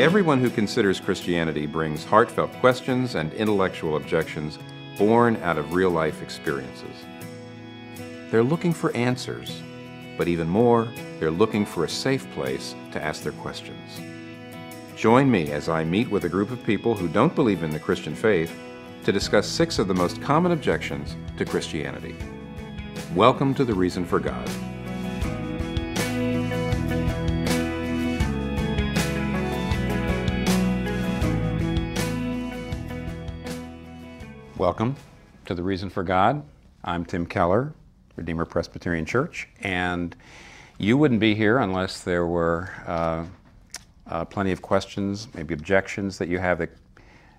Everyone who considers Christianity brings heartfelt questions and intellectual objections born out of real-life experiences. They're looking for answers, but even more, they're looking for a safe place to ask their questions. Join me as I meet with a group of people who don't believe in the Christian faith to discuss 6 of the most common objections to Christianity. Welcome to The Reason for God. Welcome to The Reason for God. I'm Tim Keller, Redeemer Presbyterian Church, and you wouldn't be here unless there were plenty of questions, maybe objections that you have that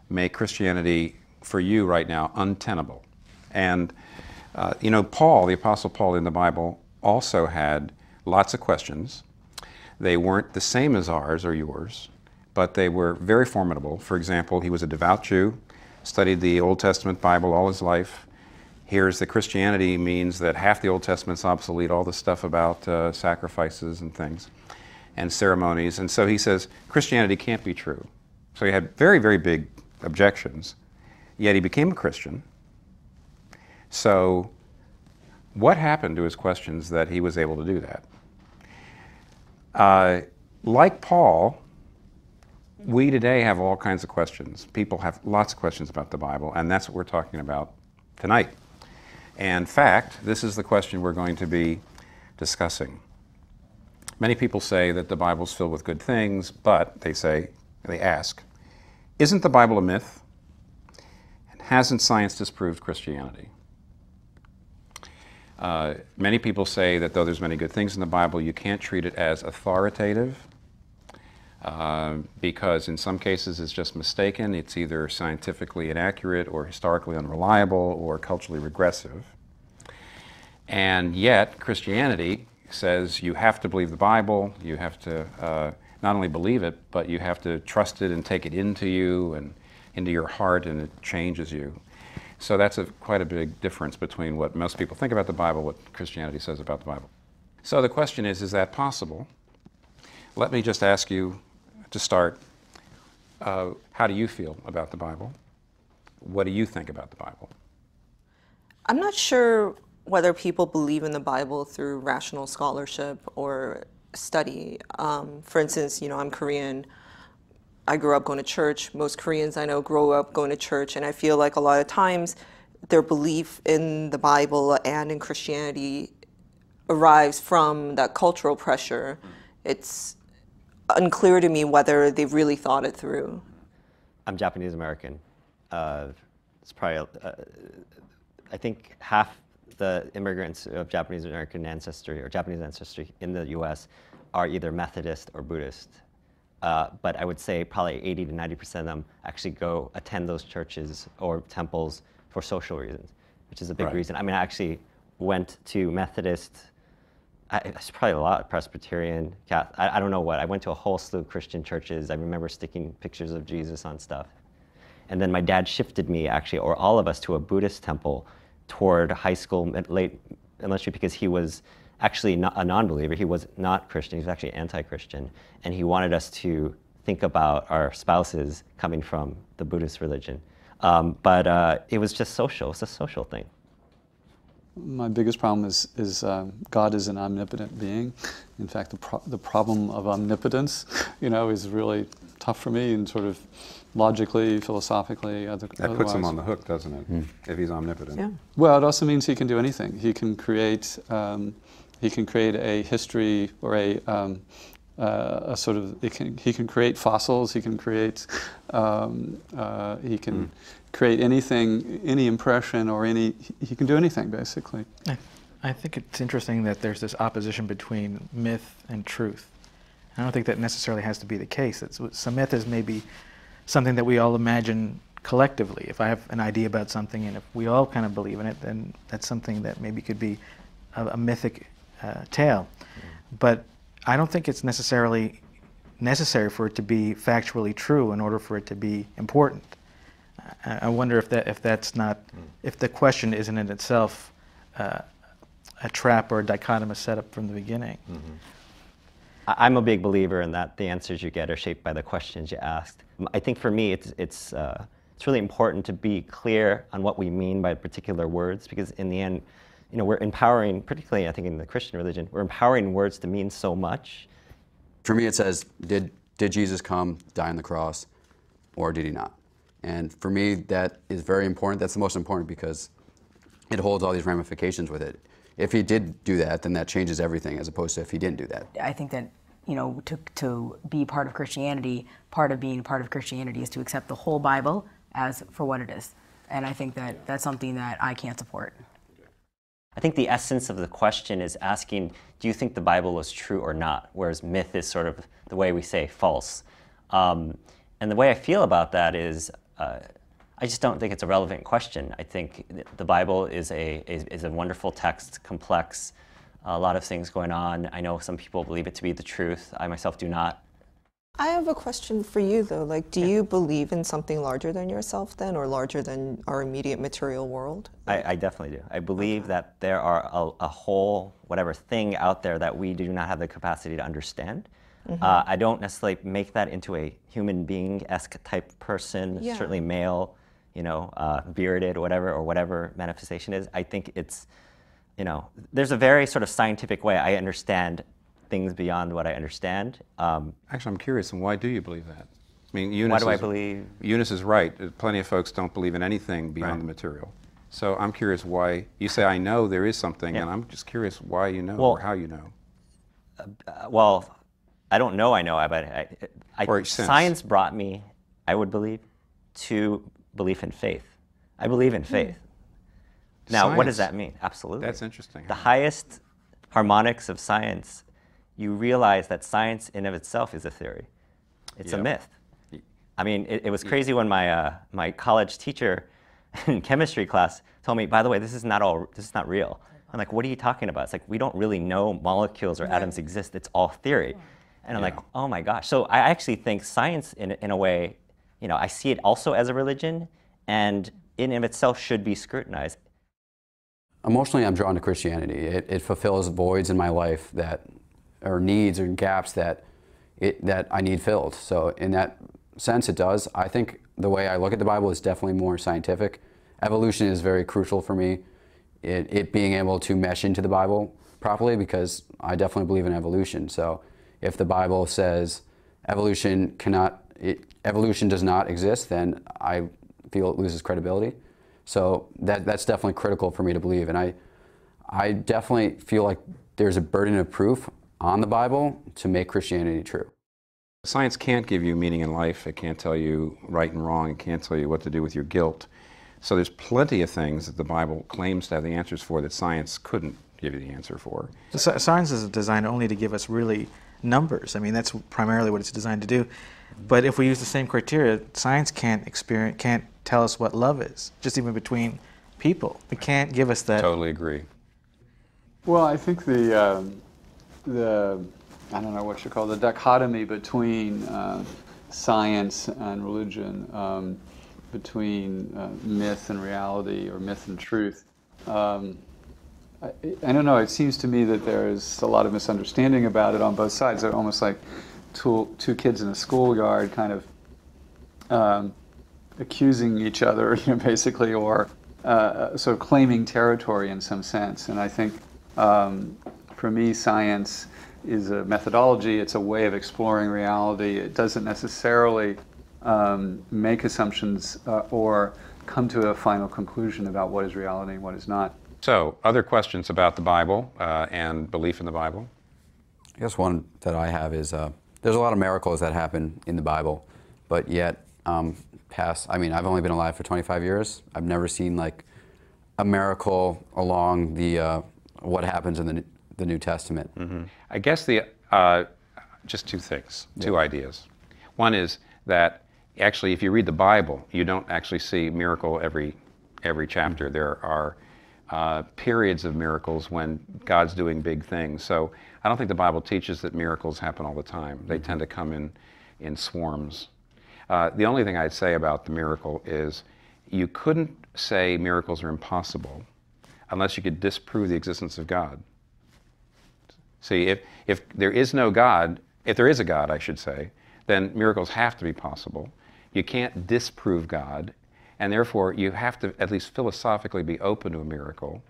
make Christianity for you right now untenable. And Paul, the Apostle Paul in the Bible, also had lots of questions. They weren't the same as ours or yours, but they were very formidable. For example, he was a devout Jew, studied the Old Testament Bible all his life, hears that Christianity means that half the Old Testament's obsolete, all the stuff about sacrifices and things and ceremonies. And so he says, Christianity can't be true. So he had very, very big objections, yet he became a Christian. So what happened to his questions that he was able to do that? Like Paul, we today have all kinds of questions. People have lots of questions about the Bible, and that's what we're talking about tonight. And in fact, this is the question we're going to be discussing. Many people say that the Bible's filled with good things, but they ask, isn't the Bible a myth? And hasn't science disproved Christianity? Many people say that though there's many good things in the Bible, you can't treat it as authoritative because in some cases it's just mistaken. It's either scientifically inaccurate or historically unreliable or culturally regressive. And yet Christianity says you have to believe the Bible, you have to not only believe it, but you have to trust it and take it into you and into your heart, and it changes you. So that's quite a big difference between what most people think about the Bible, what Christianity says about the Bible. So the question is that possible? Let me just ask you to start, how do you feel about the Bible? What do you think about the Bible? I'm not sure whether people believe in the Bible through rational scholarship or study. For instance, I'm Korean. I grew up going to church. Most Koreans I know grow up going to church, and I feel like a lot of times their belief in the Bible and in Christianity arrives from that cultural pressure. It's unclear to me whether they've really thought it through. I'm Japanese American. It's probably, I think half the immigrants of Japanese American ancestry or Japanese ancestry in the US are either Methodist or Buddhist. But I would say probably 80 to 90% of them actually go attend those churches or temples for social reasons, which is a big reason. I mean, I actually went to Methodist, it's probably a lot, Presbyterian, Catholic, I don't know what. I went to a whole slew of Christian churches. I remember sticking pictures of Jesus on stuff. And then my dad shifted me actually, or all of us, to a Buddhist temple toward high school, late elementary, because he was actually not a non-believer. He was not Christian. He was actually anti-Christian. And he wanted us to think about our spouses coming from the Buddhist religion. But it was just social. It's a social thing. My biggest problem is God is an omnipotent being. In fact, the problem of omnipotence, is really tough for me, and sort of logically, philosophically. That puts him on the hook, doesn't it? If he's omnipotent. Yeah. Well, it also means he can do anything. He can create a history or a sort of. He can create fossils. He can create. He can create anything, any impression, or he can do anything, basically. I think it's interesting that there's this opposition between myth and truth. I don't think that necessarily has to be the case. Some myth is maybe something that we all imagine collectively. If I have an idea about something and if we all kind of believe in it, then that's something that maybe could be a mythic tale. But I don't think it's necessarily necessary for it to be factually true in order for it to be important. I wonder if that's not, if the question isn't in itself a trap or a dichotomous setup from the beginning. I'm a big believer in that the answers you get are shaped by the questions you asked. I think for me, it's really important to be clear on what we mean by particular words, because in the end, you know, we're empowering, particularly I think in the Christian religion, we're empowering words to mean so much. For me, it says, did Jesus come, die on the cross, or did he not? And for me, that is very important. That's the most important because it holds all these ramifications with it. If he did do that, then that changes everything, as opposed to if he didn't do that. I think that, you know, to be part of Christianity, part of being part of Christianity is to accept the whole Bible as for what it is. And I think that that's something that I can't support. I think the essence of the question is asking, do you think the Bible is true or not? Whereas myth is sort of the way we say false. And the way I feel about that is, I just don't think it's a relevant question. I think the Bible is a wonderful text, complex, a lot of things going on. I know some people believe it to be the truth. I myself do not. I have a question for you, though. Like, do you believe in something larger than yourself, then, or larger than our immediate material world? I definitely do. I believe that there are a whole, whatever thing out there that we do not have the capacity to understand. I don't necessarily make that into a human being-esque type person, certainly male, you know, bearded, or whatever manifestation is. I think it's, you know, there's a very sort of scientific way I understand things beyond what I understand. Actually, I'm curious, and why do you believe that? I mean, Eunice Why do I believe? Eunice is right. Plenty of folks don't believe in anything beyond the material. So I'm curious why, you say, I know there is something, and I'm just curious why you know, or how you know. Well, I don't know I know, but science brought me, I would believe, to belief in faith. I believe in faith. Now, what does that mean? Absolutely. That's interesting. The highest harmonics of science, you realize that science in of itself is a theory. It's a myth. I mean, it was crazy when my college teacher in chemistry class told me, by the way, this is not real. I'm like, what are you talking about? It's like, we don't really know molecules or atoms exist. It's all theory. And I'm like, oh my gosh. So I actually think science, in a way, you know, I see it also as a religion, and in of itself should be scrutinized. Emotionally, I'm drawn to Christianity. It fulfills voids in my life or needs or gaps that I need filled. So in that sense, it does. I think the way I look at the Bible is definitely more scientific. Evolution is very crucial for me, it being able to mesh into the Bible properly, because I definitely believe in evolution. So if the Bible says evolution does not exist, then I feel it loses credibility. So that's definitely critical for me to believe. And I definitely feel like there's a burden of proof on the Bible to make Christianity true. Science can't give you meaning in life. It can't tell you right and wrong. It can't tell you what to do with your guilt. So there's plenty of things that the Bible claims to have the answers for that science couldn't give you the answer for. Science is designed only to give us really numbers. I mean, that's primarily what it's designed to do. But if we use the same criteria, science can't tell us what love is, just even between people. It can't give us that. Totally agree. Well, I think the I don't know what you call the dichotomy between science and religion, between myth and reality, or myth and truth. I don't know, it seems to me that there's a lot of misunderstanding about it on both sides. They're almost like two kids in a schoolyard kind of accusing each other, you know, basically, or sort of claiming territory in some sense. And I think for me, science is a methodology. It's a way of exploring reality. It doesn't necessarily make assumptions or come to a final conclusion about what is reality and what is not. So, other questions about the Bible and belief in the Bible? I guess one that I have is there's a lot of miracles that happen in the Bible, but yet I mean, I've only been alive for 25 years. I've never seen like a miracle along the what happens in the New Testament. I guess just two things, two ideas. One is that actually, if you read the Bible, you don't actually see miracle every chapter. There are periods of miracles when God's doing big things. So I don't think the Bible teaches that miracles happen all the time. They tend to come in swarms. The only thing I'd say about the miracle is you couldn't say miracles are impossible unless you could disprove the existence of God. See, if there is no God, if there is a God, I should say, then miracles have to be possible. You can't disprove God, and therefore you have to at least philosophically be open to a miracle.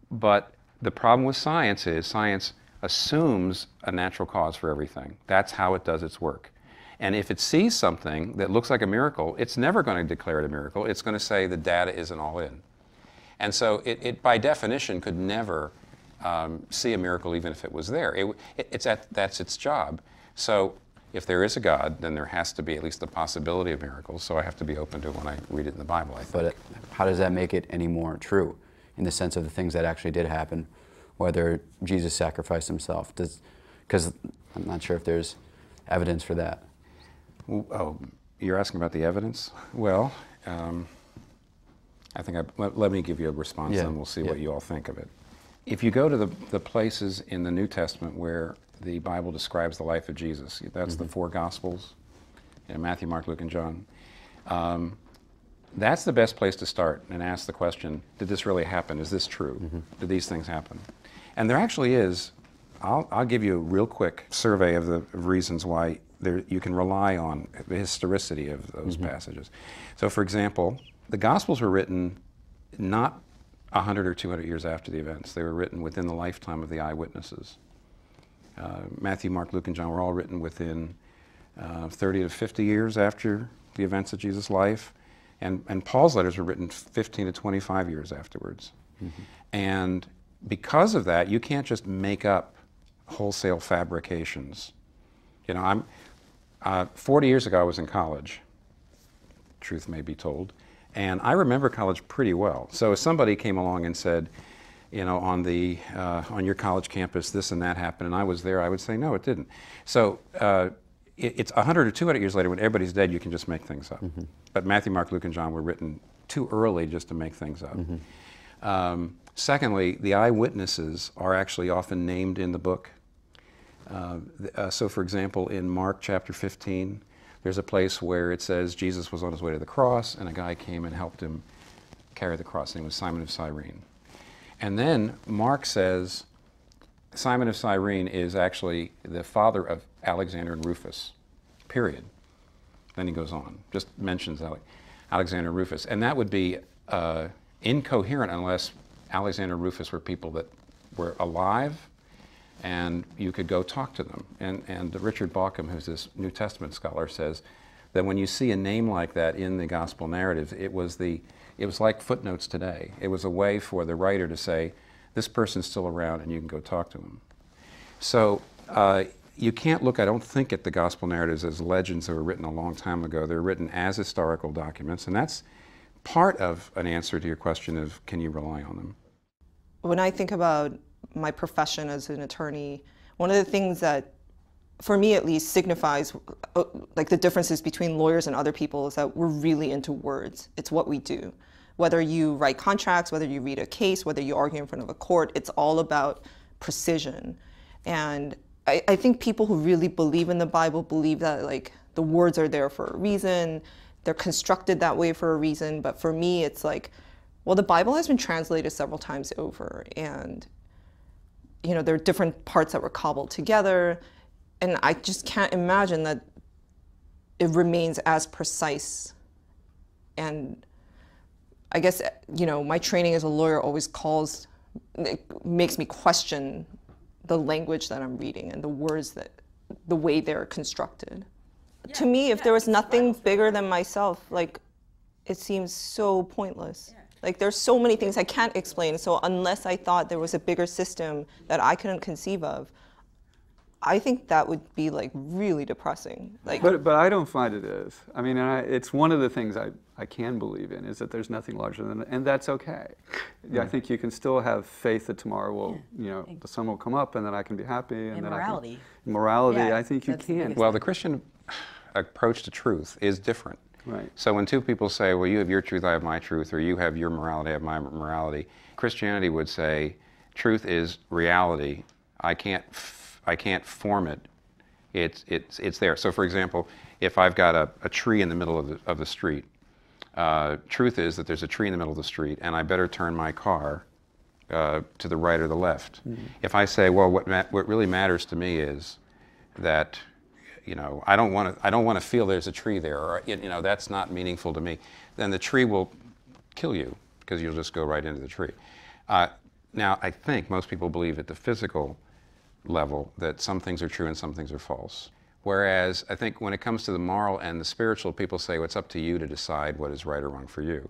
But the problem with science is science assumes a natural cause for everything. That's how it does its work. And if it sees something that looks like a miracle, it's never going to declare it a miracle. It's going to say the data isn't all in. And so it by definition, could never see a miracle even if it was there. That's its job. So if there is a God, then there has to be at least the possibility of miracles. So I have to be open to it when I read it in the Bible, I think. But how does that make it any more true in the sense of the things that actually did happen, whether Jesus sacrificed himself? Because I'm not sure if there's evidence for that. Oh, you're asking about the evidence? Well, I think let me give you a response, and we'll see what you all think of it. If you go to the places in the New Testament where the Bible describes the life of Jesus, that's the four Gospels, Matthew, Mark, Luke, and John. That's the best place to start and ask the question, did this really happen? Is this true? Did these things happen? And there actually is. I'll give you a real quick survey of the reasons why you can rely on the historicity of those passages. So for example, the Gospels were written not 100 or 200 years after the events. They were written within the lifetime of the eyewitnesses. Matthew, Mark, Luke, and John were all written within 30 to 50 years after the events of Jesus' life. And Paul's letters were written 15 to 25 years afterwards. And because of that, you can't just make up wholesale fabrications. You know, 40 years ago I was in college, truth may be told, and I remember college pretty well. So if somebody came along and said, you know, on your college campus this and that happened, and I was there, I would say, no, it didn't. So it's 100 or 200 years later, when everybody's dead, you can just make things up. But Matthew, Mark, Luke, and John were written too early just to make things up. Secondly, the eyewitnesses are actually often named in the book. So for example, in Mark chapter 15, there's a place where it says Jesus was on his way to the cross, and a guy came and helped him carry the cross. His name was Simon of Cyrene. And then Mark says Simon of Cyrene is actually the father of Alexander and Rufus, period. Then he goes on, just mentions Alexander and Rufus. And that would be incoherent unless Alexander and Rufus were people that were alive and you could go talk to them. And Richard Bauckham, who's this New Testament scholar, says that when you see a name like that in the gospel narratives, it was like footnotes today. It was a way for the writer to say, this person's still around and you can go talk to him. So you can't look, I don't think, at the gospel narratives as legends that were written a long time ago. They're written as historical documents, and that's part of an answer to your question of, can you rely on them? When I think about my profession as an attorney, one of the things that, for me at least, signifies like the differences between lawyers and other people is that we're really into words. It's what we do. Whether you write contracts, whether you read a case, whether you argue in front of a court, it's all about precision. And I think people who really believe in the Bible believe that like the words are there for a reason, they're constructed that way for a reason. But for me, it's like, well, the Bible has been translated several times over, and you know, there are different parts that were cobbled together, and I just can't imagine that it remains as precise. And I guess, you know, my training as a lawyer always makes me question the language that I'm reading and the words the way they're constructed. Yeah, to me, if there was nothing bigger than myself, like, it seems so pointless. Yeah. Like, there's so many things I can't explain, so unless I thought there was a bigger system that I couldn't conceive of, I think that would be like really depressing. Like, but I don't find it is. I mean, it's one of the things I can believe in is that there's nothing larger than, and that's okay. Yeah, I think you can still have faith that tomorrow will, you know, the sun will come up and then I can be happy. And then morality. Morality, yeah, I think you can. Well, the Christian approach to truth is different. Right. So when two people say, well, you have your truth, I have my truth, or you have your morality, I have my morality, Christianity would say, truth is reality. I can't form it. It's there. So for example, if I've got a tree in the middle of the street, truth is that there's a tree in the middle of the street, and I better turn my car to the right or the left. If I say, well, what really matters to me is that, you know, I don't want to feel there's a tree there, or, you know, that's not meaningful to me, then the tree will kill you because you'll just go right into the tree. Now, I think most people believe at the physical level that some things are true and some things are false. Whereas I think when it comes to the moral and the spiritual, people say, well, it's up to you to decide what is right or wrong for you.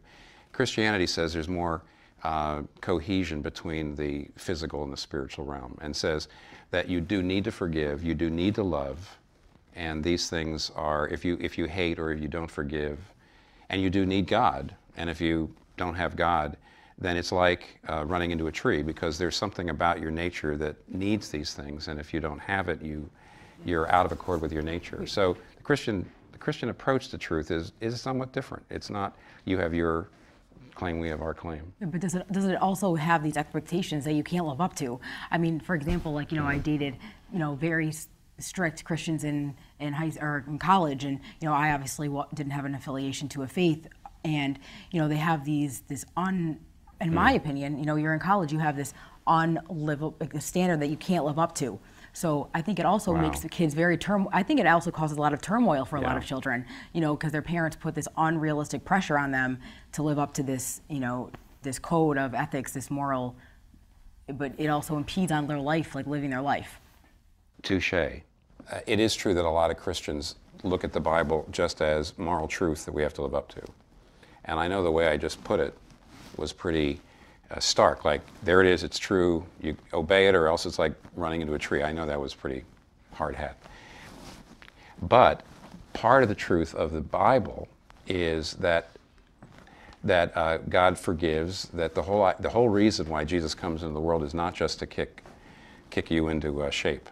Christianity says there's more cohesion between the physical and the spiritual realm, and says that you do need to forgive, you do need to love, and these things are, if you hate or if you don't forgive, and you do need God, and if you don't have God, then it's like running into a tree, because there's something about your nature that needs these things, and if you don't have it, you're out of accord with your nature. So the Christian approach to truth is somewhat different. It's not you have your claim, we have our claim. But does it also have these expectations that you can't live up to? I mean, for example, like, you know, I dated, you know, very strict Christians in college, and, you know, I obviously didn't have an affiliation to a faith, and, you know, they have in my opinion, you know, you're in college, you have this unlivable standard that you can't live up to. So I think it also makes the kids very I think it also causes a lot of turmoil for a lot of children, you know, because their parents put this unrealistic pressure on them to live up to this, you know, this code of ethics, this moral, but it also impedes on their life, like living their life. Touche. It is true that a lot of Christians look at the Bible just as moral truth that we have to live up to. And I know the way I just put it was pretty stark, like, there it is, it's true, you obey it, or else it's like running into a tree. I know that was pretty hard hat. But part of the truth of the Bible is that God forgives, that the whole reason why Jesus comes into the world is not just to kick you into shape.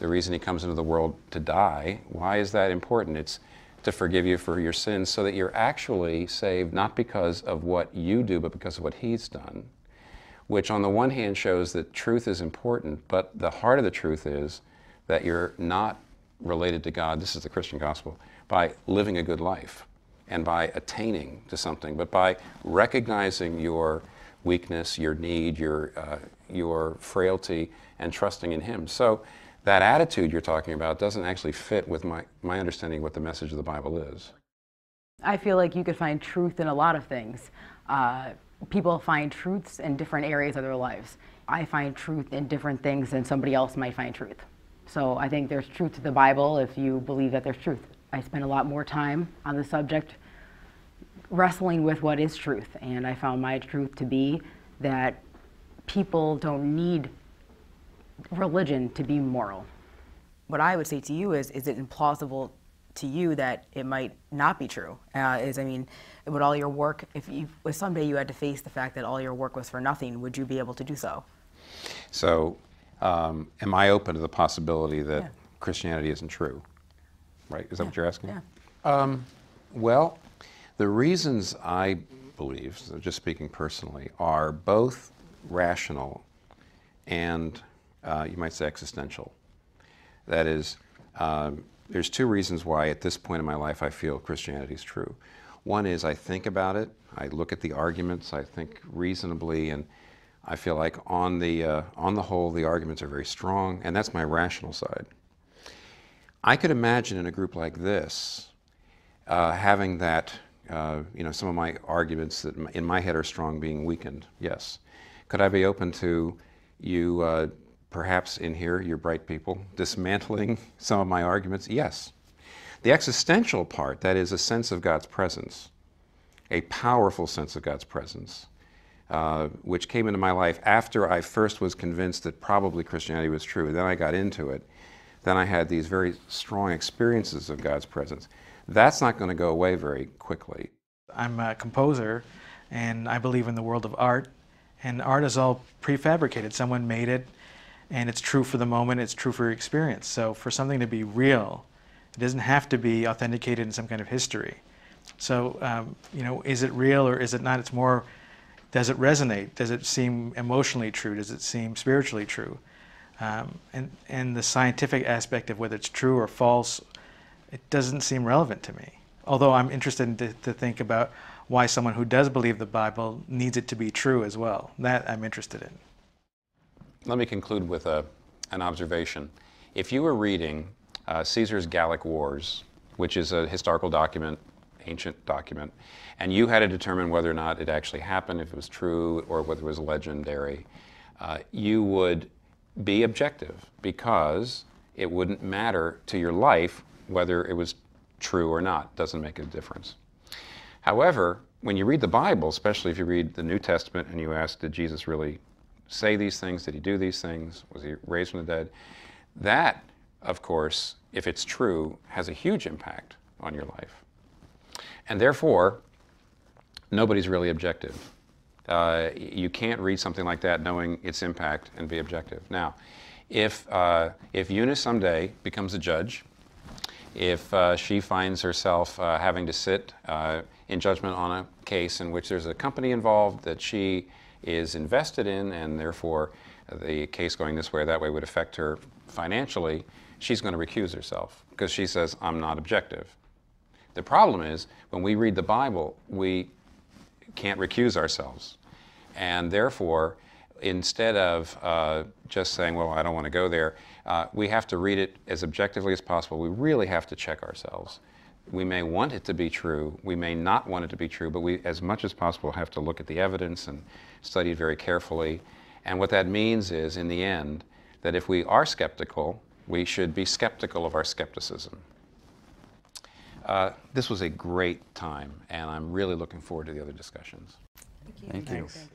The reason he comes into the world to die, why is that important? It's to forgive you for your sins, so that you're actually saved not because of what you do, but because of what he's done, which on the one hand shows that truth is important, but the heart of the truth is that you're not related to God, this is the Christian gospel, by living a good life and by attaining to something, but by recognizing your weakness, your need, your frailty, and trusting in him. So that attitude you're talking about doesn't actually fit with my understanding of what the message of the Bible is. I feel like you could find truth in a lot of things. People find truths in different areas of their lives. I find truth in different things than somebody else might find truth. So I think there's truth to the Bible if you believe that there's truth. I spend a lot more time on the subject wrestling with what is truth, and I found my truth to be that people don't need religion to be moral. What I would say to you is it implausible to you that it might not be true? I mean, would all your work, if someday you had to face the fact that all your work was for nothing, would you be able to do so? So, am I open to the possibility that Christianity isn't true? Right? Is that what you're asking? Yeah. Well, the reasons I believe, so just speaking personally, are both rational and you might say existential. That is, there's two reasons why at this point in my life I feel Christianity is true. One is I think about it, I look at the arguments, I think reasonably, and I feel like on the whole the arguments are very strong, and that's my rational side. I could imagine in a group like this having that, you know, some of my arguments that in my head are strong being weakened, yes. Could I be open to you perhaps in here, you're bright people, dismantling some of my arguments? Yes. The existential part, that is a sense of God's presence, a powerful sense of God's presence, which came into my life after I first was convinced that probably Christianity was true. Then I got into it. Then I had these very strong experiences of God's presence. That's not going to go away very quickly. I'm a composer, and I believe in the world of art, and art is all prefabricated. Someone made it, and it's true for the moment, it's true for your experience. So for something to be real, it doesn't have to be authenticated in some kind of history. So, you know, is it real or is it not? It's more, does it resonate? Does it seem emotionally true? Does it seem spiritually true? And the scientific aspect of whether it's true or false, it doesn't seem relevant to me. Although I'm interested to think about why someone who does believe the Bible needs it to be true as well. That I'm interested in. let me conclude with an observation. If you were reading Caesar's Gallic Wars, which is a historical document, ancient document, and you had to determine whether or not it actually happened, if it was true, or whether it was legendary, you would be objective, because it wouldn't matter to your life whether it was true or not. It doesn't make a difference. However, when you read the Bible, especially if you read the New Testament and you ask, did Jesus really say these things? Did he do these things? Was he raised from the dead? That, of course, if it's true, has a huge impact on your life. And therefore, nobody's really objective. You can't read something like that knowing its impact and be objective. Now, if Eunice someday becomes a judge, if she finds herself having to sit in judgment on a case in which there's a company involved that she is invested in, and therefore the case going this way or that way would affect her financially, she's going to recuse herself because she says, I'm not objective. The problem is, when we read the Bible, we can't recuse ourselves. And therefore, instead of just saying, well, I don't want to go there, we have to read it as objectively as possible. We really have to check ourselves. We may want it to be true, we may not want it to be true, but we, as much as possible, have to look at the evidence and study it very carefully. And what that means is, in the end, that if we are skeptical, we should be skeptical of our skepticism. This was a great time, and I'm really looking forward to the other discussions. Thank you. Thank you. Thanks.